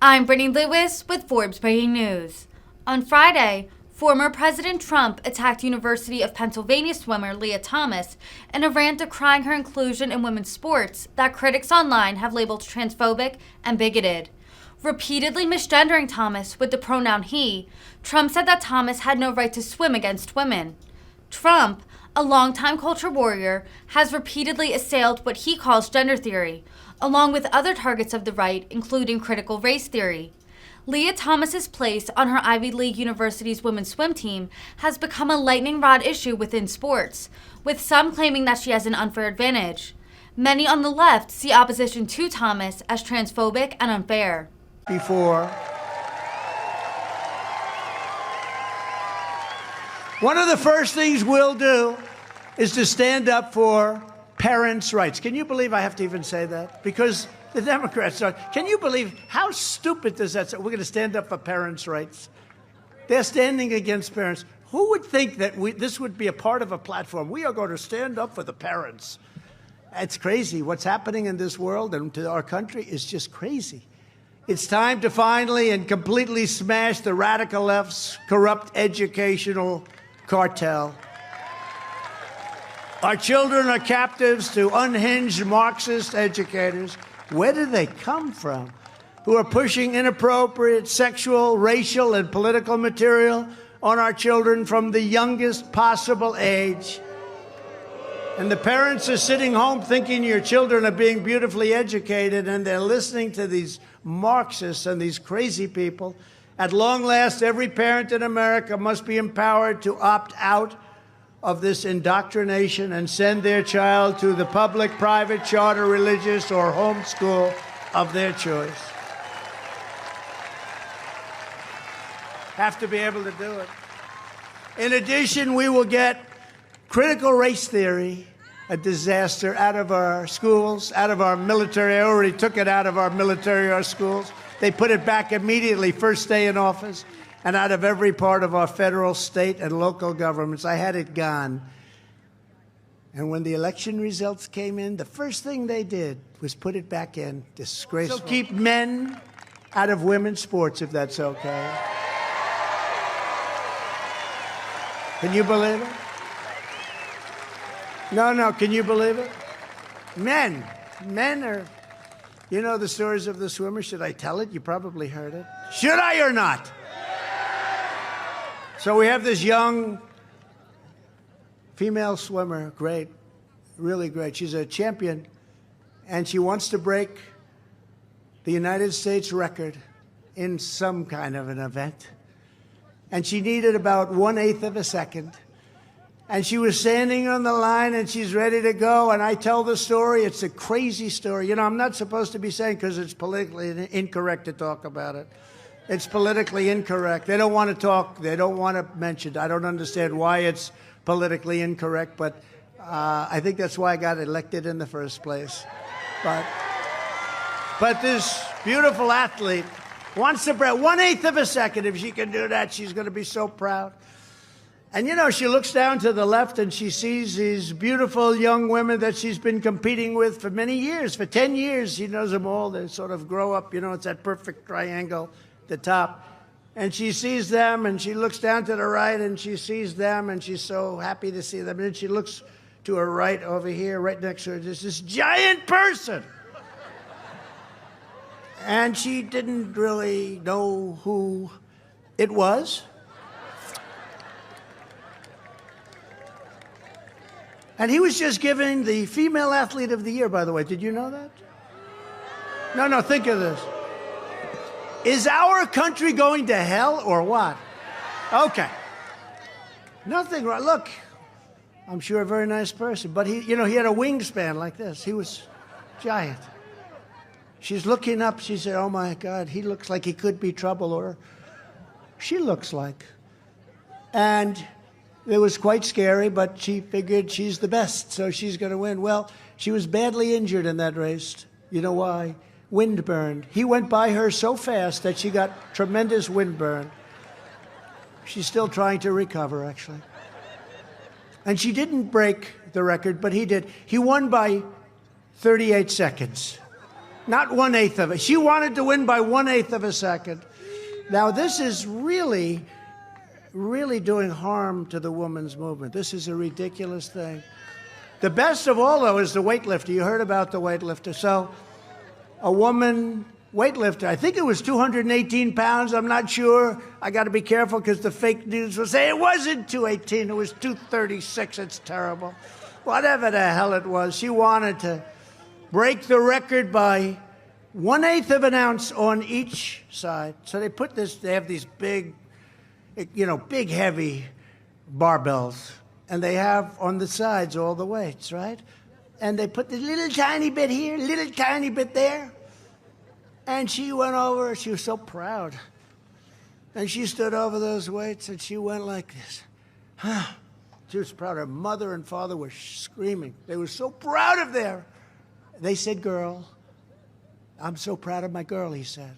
I'm Brittany Lewis with Forbes Breaking News. On Friday, former President Trump attacked University of Pennsylvania swimmer Lia Thomas in a rant decrying her inclusion in women's sports that critics online have labeled transphobic and bigoted. Repeatedly misgendering Thomas with the pronoun he, Trump said that Thomas had no right to swim against women. Trump, a longtime culture warrior, has repeatedly assailed what he calls gender theory, along with other targets of the right, including critical race theory. Lia Thomas's place on her Ivy League University's women's swim team has become a lightning rod issue within sports, with some claiming that she has an unfair advantage. Many on the left see opposition to Thomas as transphobic and unfair. One of the first things we'll do is to stand up for parents' rights. Can you believe I have to even say that? Because the Democrats are. Can you believe how stupid does that sound? We're going to stand up for parents' rights. They're standing against parents. Who would think that this would be a part of a platform? We are going to stand up for the parents. It's crazy. What's happening in this world and to our country is just crazy. It's time to finally and completely smash the radical left's corrupt educational cartel. Our children are captives to unhinged Marxist educators. Where do they come from? Who are pushing inappropriate sexual, racial, and political material on our children from the youngest possible age. And the parents are sitting home thinking your children are being beautifully educated, and they're listening to these Marxists and these crazy people. At long last, every parent in America must be empowered to opt out of this indoctrination and send their child to the public, private, charter, religious, or home school of their choice. Have to be able to do it. In addition, we will get critical race theory, a disaster, out of our schools, out of our military. I already took it out of our military, our schools. They put it back immediately, first day in office, and out of every part of our federal, state, and local governments. I had it gone. And when the election results came in, the first thing they did was put it back in. Disgraceful. So keep men out of women's sports, if that's okay. Can you believe it? No, can you believe it? Men are, you know the stories of the swimmers. Should I tell it? You probably heard it. Should I or not? So we have this young female swimmer, great, really great. She's a champion, and she wants to break the United States record in some kind of an event. And she needed about 1/8 of a second. And she was standing on the line, and she's ready to go. And I tell the story. It's a crazy story. You know, I'm not supposed to be saying, because it's politically incorrect to talk about it. It's politically incorrect. They don't want to talk. They don't want to mention it. I don't understand why it's politically incorrect, but I think that's why I got elected in the first place. But this beautiful athlete wants to break 1/8 of a second. If she can do that, she's going to be so proud. And, you know, she looks down to the left and she sees these beautiful young women that she's been competing with for many years. For 10 years, she knows them all. They sort of grow up, you know, it's that perfect triangle at the top. And she sees them, and she looks down to the right, and she sees them, and she's so happy to see them. And then she looks to her right over here, right next to her, there's this giant person. And she didn't really know who it was. And he was just given the Female Athlete of the Year, by the way. Did you know that? No, think of this. Is our country going to hell or what? Okay. Nothing wrong. Look, I'm sure a very nice person, but he had a wingspan like this. He was giant. She's looking up. She said, oh, my God, he looks like he could be trouble, or she looks like. And it was quite scary, but she figured she's the best, so she's going to win. Well, she was badly injured in that race. You know why? Windburn. He went by her so fast that she got tremendous windburn. She's still trying to recover, actually. And she didn't break the record, but he did. He won by 38 seconds. Not 1/8 of it. She wanted to win by 1/8 of a second. Now, this is really doing harm to the women's movement. This is a ridiculous thing. The best of all, though, is the weightlifter. You heard about the weightlifter. So a woman weightlifter, I think it was 218 pounds. I'm not sure. I got to be careful because the fake news will say it wasn't 218. It was 236. It's terrible. Whatever the hell it was, she wanted to break the record by 1/8 of an ounce on each side. So they have these big, big heavy barbells. And they have on the sides all the weights, right? And they put this little tiny bit here, little tiny bit there. And she went over, she was so proud. And she stood over those weights and she went like this. She was proud. Her mother and father were screaming. They were so proud of their. They said, "Girl, I'm so proud of my girl," he said.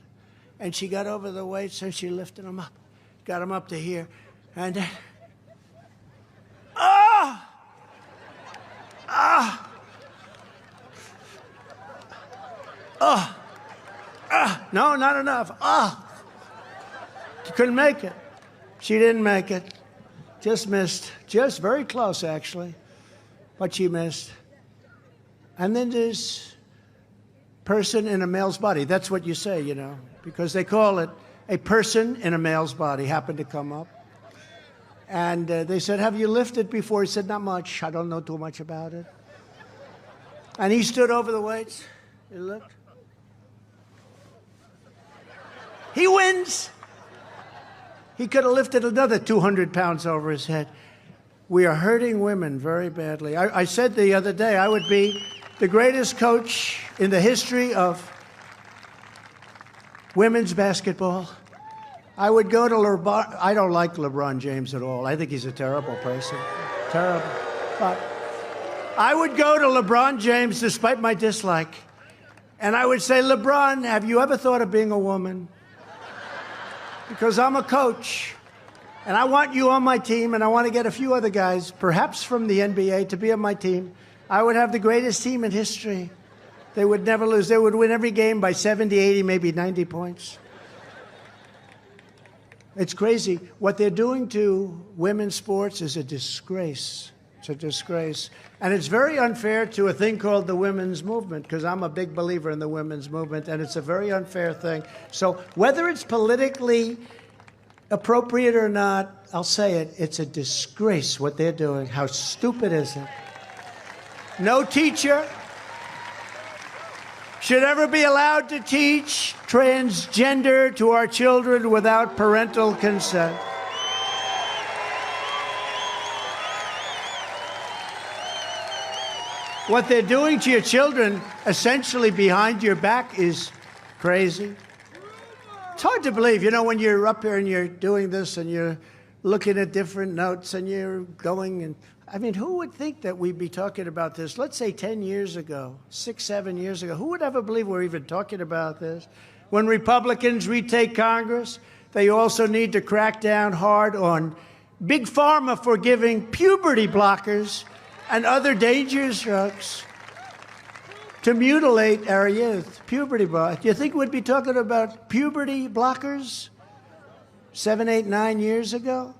And she got over the weights and she lifted them up. Got them up to here. And then, no, not enough. She couldn't make it. She didn't make it. Just missed. Just very close, actually. But she missed. And then this person in a male's body. That's what you say, because they call it a person in a male's body happened to come up. And they said, "Have you lifted before?" He said, "Not much. I don't know too much about it." And he stood over the weights. He looked. He wins. He could have lifted another 200 pounds over his head. We are hurting women very badly. I said the other day I would be the greatest coach in the history of women's basketball. I would go to LeBron. I don't like LeBron James at all. I think he's a terrible person. Terrible. But I would go to LeBron James despite my dislike. And I would say, "LeBron, have you ever thought of being a woman? Because I'm a coach. And I want you on my team. And I want to get a few other guys, perhaps from the NBA, to be on my team. I would have the greatest team in history. They would never lose. They would win every game by 70, 80, maybe 90 points. It's crazy. What they're doing to women's sports is a disgrace. It's a disgrace. And it's very unfair to a thing called the women's movement, because I'm a big believer in the women's movement, and it's a very unfair thing. So whether it's politically appropriate or not, I'll say it, it's a disgrace what they're doing. How stupid is it? No teacher should ever be allowed to teach transgender to our children without parental consent. What they're doing to your children, essentially behind your back, is crazy. It's hard to believe, when you're up here and you're doing this and you're looking at different notes and you're going and who would think that we'd be talking about this, let's say 10 years ago, 6, 7 years ago? Who would ever believe we're even talking about this? When Republicans retake Congress, they also need to crack down hard on Big Pharma for giving puberty blockers and other dangerous drugs to mutilate our youth. Puberty blockers. Do you think we'd be talking about puberty blockers 7, 8, 9 years ago?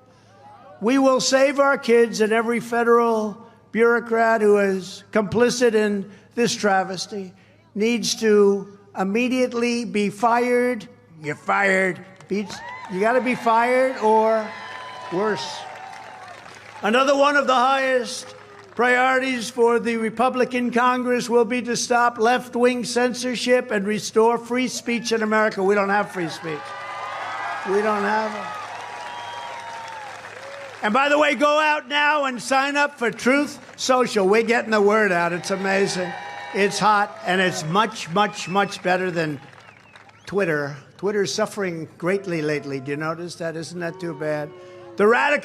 We will save our kids, and every federal bureaucrat who is complicit in this travesty needs to immediately be fired. You're fired. You got to be fired or worse. Another one of the highest priorities for the Republican Congress will be to stop left-wing censorship and restore free speech in America. We don't have free speech. We don't have it. And by the way, go out now and sign up for Truth Social. We're getting the word out. It's amazing. It's hot, and it's much, much, much better than Twitter. Twitter's suffering greatly lately. Do you notice that? Isn't that too bad? The radical